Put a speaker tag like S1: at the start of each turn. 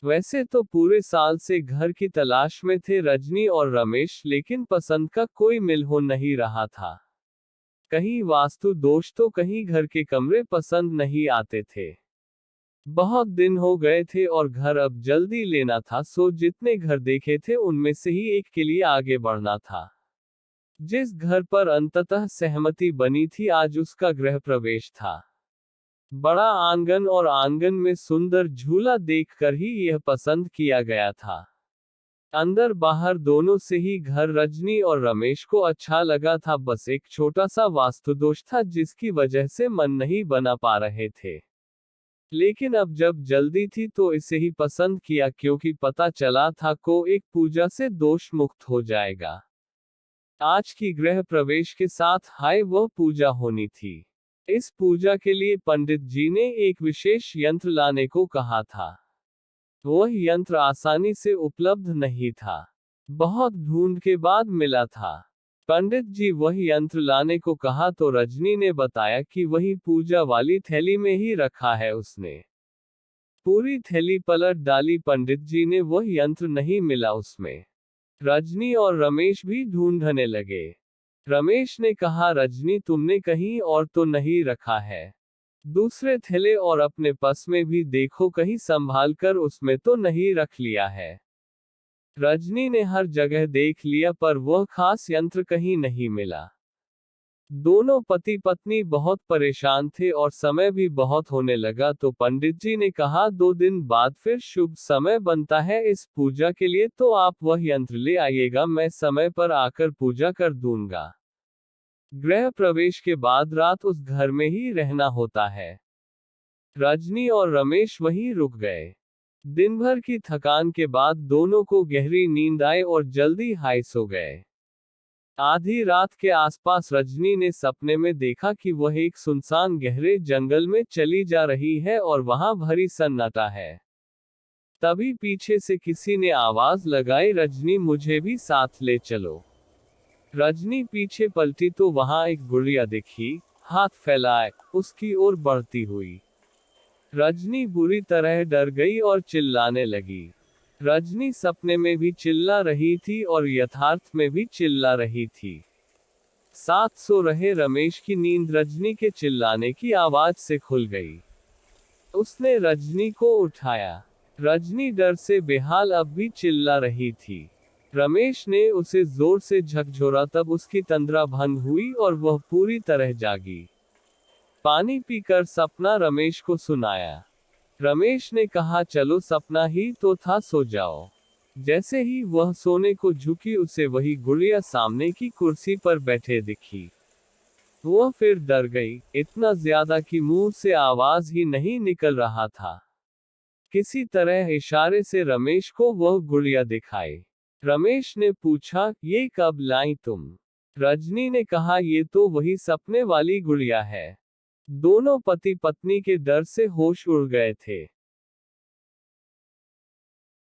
S1: वैसे तो पूरे साल से घर की तलाश में थे रजनी और रमेश, लेकिन पसंद का कोई मिल हो नहीं रहा था। कहीं वास्तु दोष तो कहीं घर के कमरे पसंद नहीं आते थे। बहुत दिन हो गए थे और घर अब जल्दी लेना था, सो जितने घर देखे थे उनमें से ही एक के लिए आगे बढ़ना था। जिस घर पर अंततः सहमति बनी थी, आज उसका गृह प्रवेश था। बड़ा आंगन और आंगन में सुंदर झूला देखकर ही यह पसंद किया गया था। अंदर बाहर दोनों से ही घर रजनी और रमेश को अच्छा लगा था, बस एक छोटा सा वास्तुदोष था जिसकी वजह से मन नहीं बना पा रहे थे। लेकिन अब जब जल्दी थी तो इसे ही पसंद किया, क्योंकि पता चला था को एक पूजा से दोष मुक्त हो जाएगा। आज की गृह प्रवेश के साथ हाय वह पूजा होनी थी। इस पूजा के लिए पंडित जी ने एक विशेष यंत्र लाने को कहा था। वह यंत्र आसानी से उपलब्ध नहीं था। बहुत ढूंढ के बाद मिला था। पंडित जी वह यंत्र लाने को कहा तो रजनी ने बताया कि वही पूजा वाली थैली में ही रखा है। उसने पूरी थैली पलट डाली, पंडित जी ने वह यंत्र नहीं मिला उसमें। रजनी और रमेश भी ढूंढने लगे। रमेश ने कहा, रजनी तुमने कहीं और तो नहीं रखा है? दूसरे थैले और अपने पर्स में भी देखो, कहीं संभाल कर उसमें तो नहीं रख लिया है? रजनी ने हर जगह देख लिया पर वह खास यंत्र कहीं नहीं मिला। दोनों पति पत्नी बहुत परेशान थे और समय भी बहुत होने लगा, तो पंडित जी ने कहा 2 दिन बाद फिर शुभ समय बनता है इस पूजा के लिए, तो आप वह यंत्र ले आइएगा, मैं समय पर आकर पूजा कर दूंगा। गृह प्रवेश के बाद रात उस घर में ही रहना होता है। रजनी और रमेश वहीं रुक गए। दिन भर की थकान के बाद दोनों को गहरी नींद आई और जल्दी हाय सो गए। आधी रात के आसपास रजनी ने सपने में देखा कि वह एक सुनसान गहरे जंगल में चली जा रही है और वहां भरी सन्नाटा है। तभी पीछे से किसी ने आवाज लगाई, रजनी मुझे भी साथ ले चलो। रजनी पीछे पलटी तो वहां एक गुड़िया दिखी, हाथ फैलाए, उसकी ओर बढ़ती हुई। रजनी बुरी तरह डर गई और चिल्लाने लगी। रजनी सपने में भी चिल्ला रही थी और यथार्थ में भी चिल्ला रही थी। साथ सो रहे रमेश की नींद रजनी के चिल्लाने की आवाज से खुल गई। उसने रजनी को उठाया। रजनी डर से बेहाल अब भी चिल्ला रही थी। रमेश ने उसे जोर से झकझोरा, तब उसकी तंद्रा भंग हुई और वह पूरी तरह जागी। पानी पीकर सपना रमेश को सुनाया। रमेश ने कहा, चलो सपना ही तो था, सो जाओ। जैसे ही वह सोने को झुकी, उसे वही गुड़िया सामने की कुर्सी पर बैठे दिखी। वह फिर डर गई, इतना ज्यादा कि मुंह से आवाज ही नहीं निकल रहा था। किसी तरह इशारे से रमेश को वह गुड़िया दिखाई। रमेश ने पूछा, ये कब लाई तुम? रजनी ने कहा, ये तो वही सपने वाली गुड़िया है। दोनों पति पत्नी के डर से होश उड़ गए थे।